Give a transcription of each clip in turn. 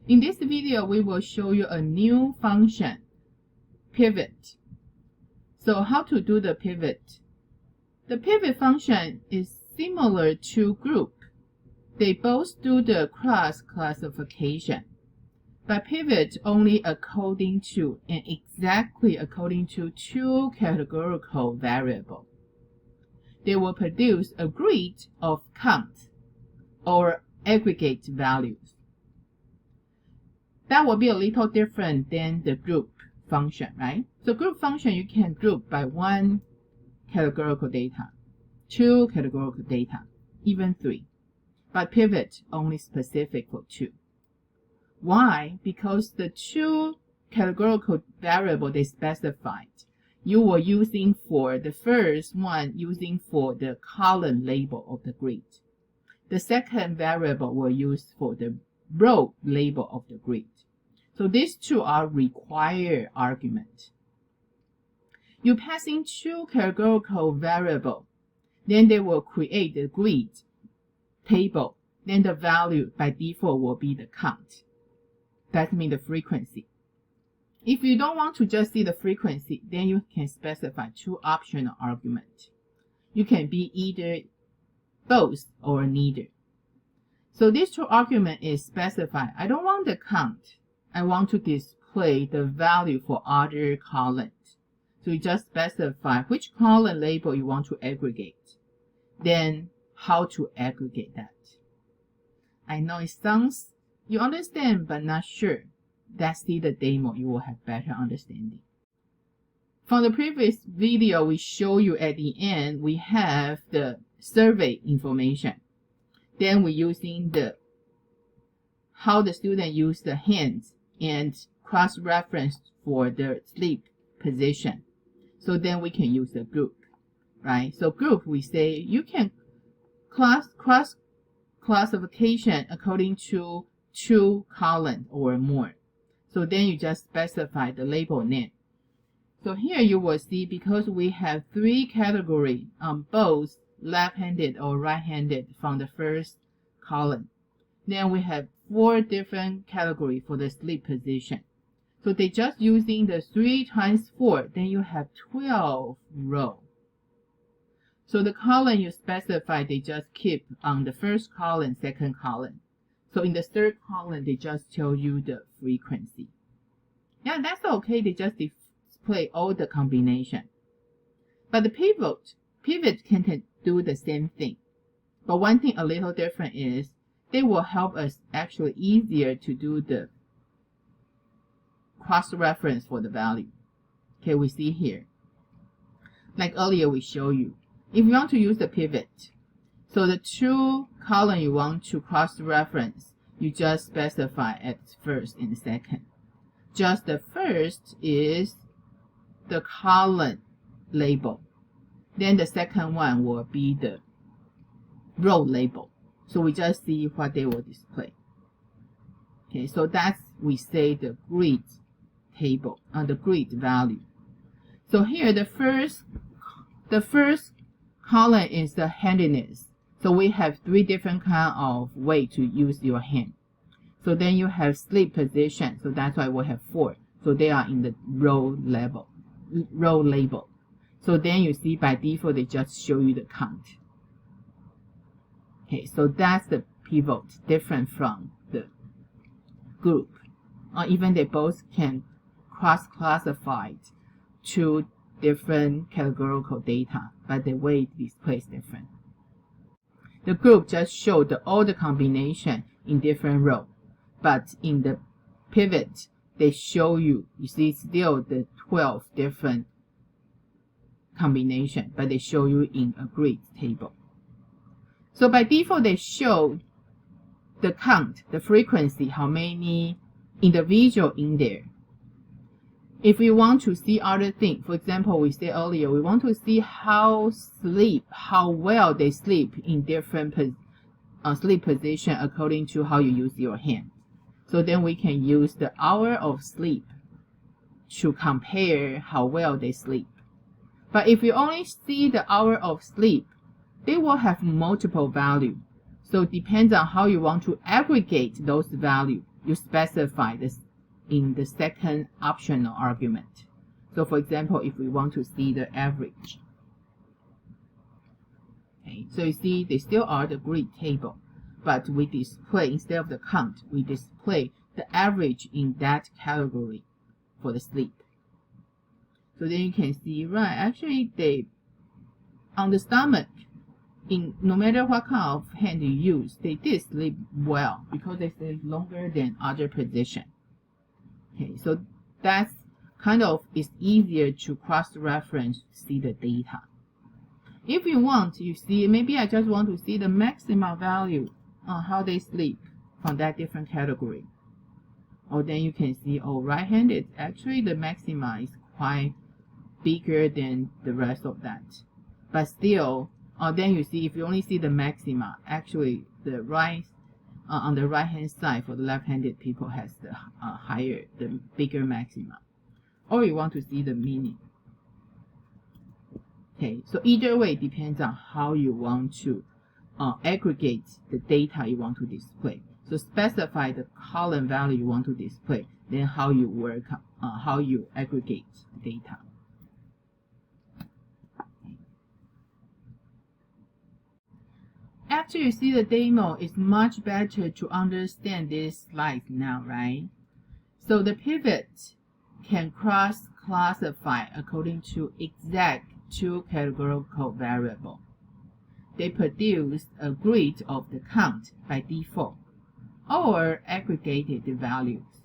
In this video, we will show you a new function, pivot. So how to do the pivot? The pivot function is similar to group. They both do the cross classification, but pivot only according to and exactly according to two categorical variables. They will produce a grid of count or aggregate values. That will be a little different than the group function, right? So group function, you can group by one categorical data, two categorical data, even three. But pivot only specific for two. Why? Because the two categorical variable they specified, you were using for the first one using for the column label of the grid. The second variable were used for the row label of the grid. So these two are required argument. You pass in two categorical variable, then they will create the grid table. Then the value by default will be the count. That means the frequency. If you don't want to just see the frequency, then you can specify two optional arguments. You can be either both or neither. So these two arguments is specified. I don't want the count. I want to display the value for other columns. So you just specify which column label you want to aggregate. Then how to aggregate that. I know it sounds, you understand, but not sure. That's the demo, you will have better understanding. From the previous video, we show you at the end, we have the survey information. Then we're using the how the student use the hands and cross-reference for the sleep position. So then we can use the group, right? So group, we say you can classification according to two columns or more. So then you just specify the label name. So here you will see, because we have three categories on both left-handed or right-handed from the first column. Then we have 4 different categories for the sleep position. So they just using the 3 times 4, then you have 12 rows. So the column you specify, they just keep on the first column, second column. So in the third column, they just tell you the frequency. Yeah, that's okay. They just display all the combination. But the pivot can do the same thing. But one thing a little different is they will help us actually easier to do the cross-reference for the value. Okay, we see here. Like earlier we showed you. If you want to use the pivot, so the two column you want to cross-reference, you just specify at first and second. Just the first is the column label. Then the second one will be the row label. So we just see what they will display. Okay, so that's, we say, the grid table on the grid value. So here the first column is the handiness. So we have 3 different kind of way to use your hand. So then you have sleep position. So that's why we have 4. So they are in the row label. So then you see by default they just show you the count. Okay, so that's the pivot, different from the group. Or even they both can cross-classify 2 different categorical data, but the way it displays different. The group just showed all the combination in different rows, but in the pivot, they show you see still the 12 different combination, but they show you in a grid table. So by default, they show the count, the frequency, how many individual in there. If we want to see other things, for example, we said earlier, we want to see how well they sleep in different sleep position according to how you use your hand. So then we can use the hour of sleep to compare how well they sleep. But if you only see the hour of sleep, they will have multiple values. So it depends on how you want to aggregate those values. you specify this in the second optional argument. So for example, if we want to see the average, okay, so you see they still are the grid table, but we display, instead of the count, we display the average in that category for the sleep. So then you can see, right, actually they, on the stomach, in no matter what kind of hand you use, they did sleep well because they sleep longer than other position. Okay, so that's kind of, it's easier to cross-reference to see the data. If you want, you see, maybe I just want to see the maximum value on how they sleep from that different category. Or then you can see, oh, right-handed, actually the maxima is quite bigger than the rest of that. But still, then you see, if you only see the maxima, actually the right, on the right-hand side for the left-handed people has the higher, the bigger maxima. Or you want to see the meaning. Okay, so either way depends on how you want to aggregate the data you want to display. So specify the column value you want to display, then how you work, how you aggregate the data. After you see the demo, it's much better to understand this slide now, right? So the pivot can cross-classify according to exact two categorical variables. They produce a grid of the count by default, or aggregated values.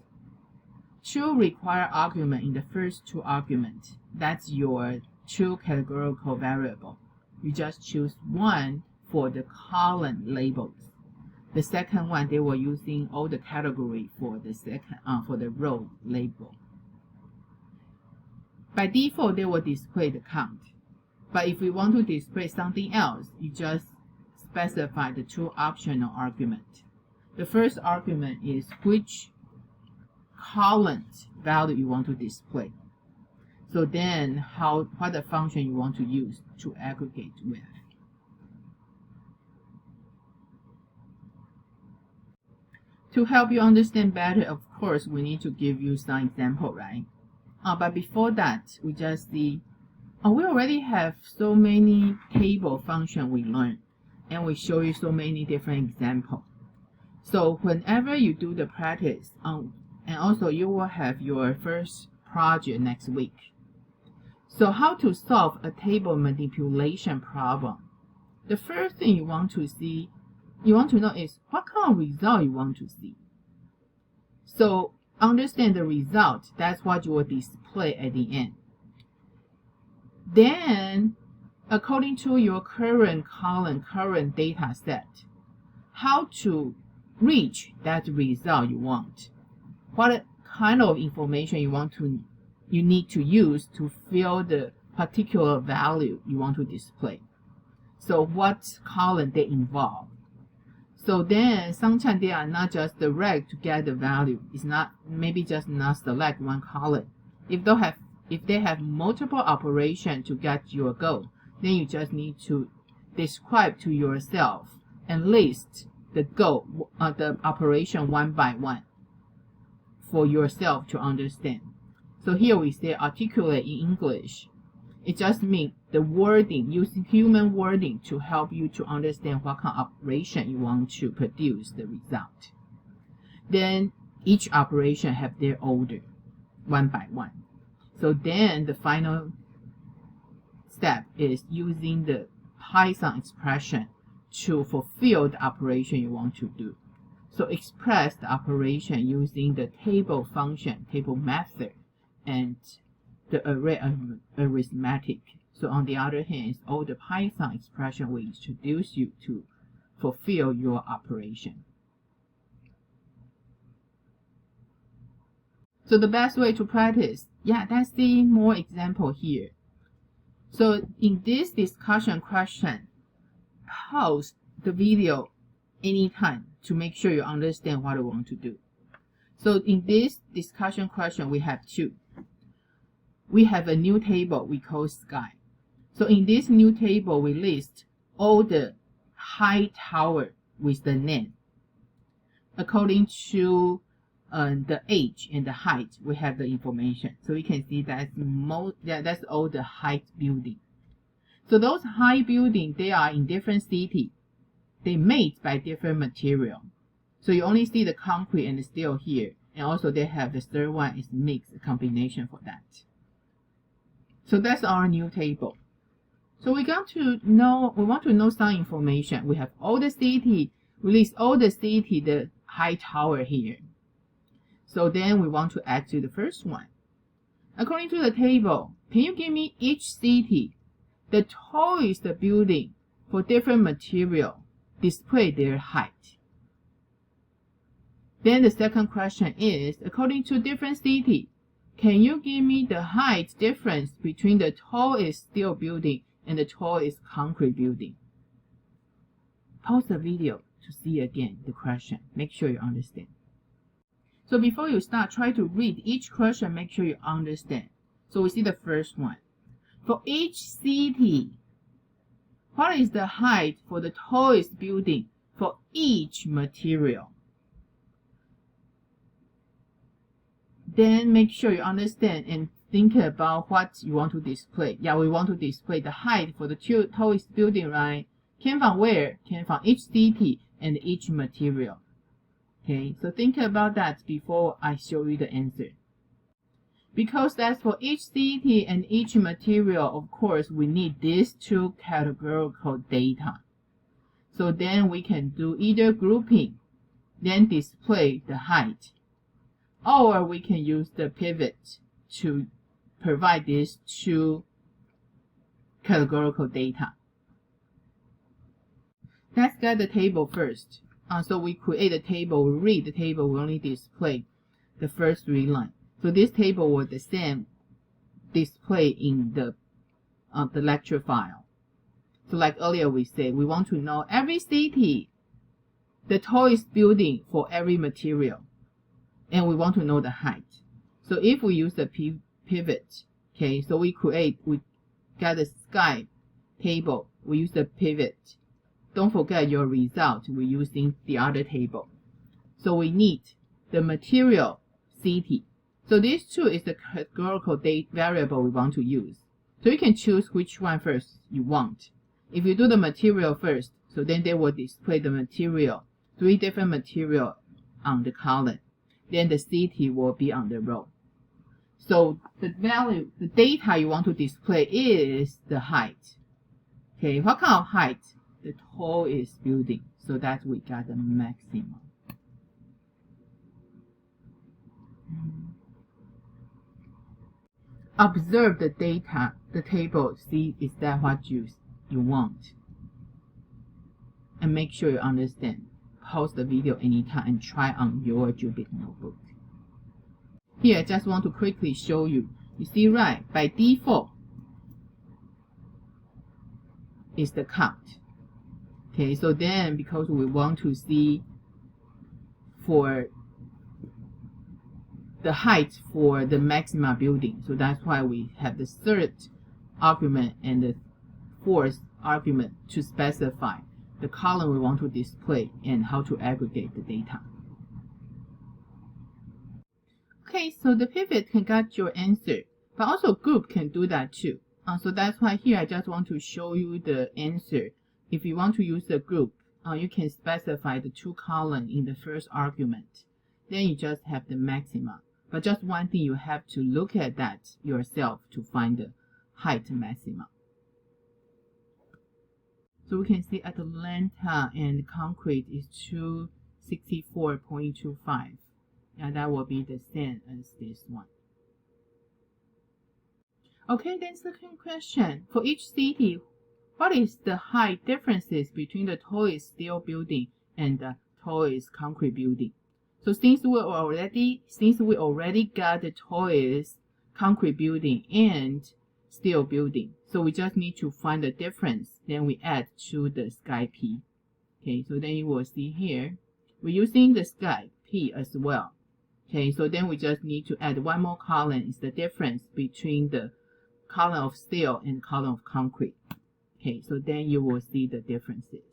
Two require argument in the first two arguments. That's your two categorical variable. You just choose one for the column labels. The second one, they were using all the category for the second for the row label. By default, they will display the count. But if we want to display something else, you just specify the two optional arguments. The first argument is which column value you want to display. So then what the function you want to use to aggregate with. To help you understand better, of course, we need to give you some example, right? But before that, we just see, we already have so many table function we learned, and we show you so many different examples. So whenever you do the practice, and also you will have your first project next week. So how to solve a table manipulation problem? The first thing you want to know is what kind of result you want to see. So understand the result, that's what you will display at the end. Then, according to your current column, current data set, how to reach that result you want. What kind of information you need to use to fill the particular value you want to display. So what column they involve. So then sometimes they are not just direct to get the value. It's not, maybe just not select one column. If they have multiple operations to get your goal, then you just need to describe to yourself and list the goal, the operation one by one for yourself to understand. So here we say articulate in English. It just means the wording, using human wording to help you to understand what kind of operation you want to produce the result. Then each operation have their order, one by one. So then the final step is using the Python expression to fulfill the operation you want to do. So express the operation using the table function, table method, and the array arithmetic. So on the other hand, all the Python expression will introduce you to fulfill your operation. So the best way to practice, let's see more example here. So in this discussion question, pause the video anytime to make sure you understand what you want to do. So in this discussion question, we have two. We have a new table we call sky. So in this new table, we list all the high tower with the name according to the age and the height, we have the information. So you can see that's all the height building. So those high buildings, they are in different cities. They made by different material. So you only see the concrete and the steel here. And also they have the third one is mixed combination for that. So that's our new table. So we want to know some information. We have all the city, we list all the city, the high tower here. So then we want to add to the first one. According to the table, can you give me each city, the tallest building for different material, display their height? Then the second question is, according to different city, can you give me the height difference between the tallest steel building and the tallest concrete building? Pause the video to see again the question. Make sure you understand. So before you start, try to read each question, make sure you understand. So we see the first one. For each city, what is the height for the tallest building for each material? Then make sure you understand and think about what you want to display. Yeah, we want to display the height for the tallest building, right? Came from where? Came from each city and each material. Okay, so think about that before I show you the answer. Because that's for each city and each material, of course, we need these two categorical data. So then we can do either grouping, then display the height, or we can use the pivot to provide these two categorical data. Let's get the table first. So we create a table, we read the table, we only display the first three lines. So this table was the same display in the lecture file. So like earlier we said, we want to know every city, the tallest building for every material, and we want to know the height. So if we use the pivot, okay, so we got the sky table, we use the pivot. Don't forget your result, we're using the other table. So we need the material city. So these two is the categorical variable we want to use. So you can choose which one first you want. If you do the material first, so then they will display the material, three different material on the column. Then the city will be on the row. So the data you want to display is the height. Okay, what kind of height? The tallest building. So that we got the maximum. Observe the data, the table, see is that what you want. And make sure you understand. Pause the video anytime and try on your Jupyter notebook. Here, I just want to quickly show you. You see, right, by default, is the count. Okay, so then because we want to see for the height for the maximum building, so that's why we have the third argument and the fourth argument to specify the column we want to display and how to aggregate the data. Okay, so the pivot can get your answer, but also group can do that too. So that's why here I just want to show you the answer. If you want to use the group, you can specify the two columns in the first argument. Then you just have the maxima. But just one thing, you have to look at that yourself to find the height maxima. So we can see Atlanta and concrete is 264.25. And that will be the same as this one. Okay, then second question. For each city, what is the height differences between the tallest steel building and the tallest concrete building? So since we already got the tallest concrete building and steel building, so we just need to find the difference. Then we add to the sky P. Okay, so then you will see here, we're using the sky P as well. Okay, so then we just need to add one more column. Is the difference between the column of steel and column of concrete. Okay, so then you will see the differences.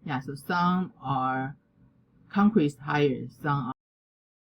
Yeah, so some are concrete is higher, some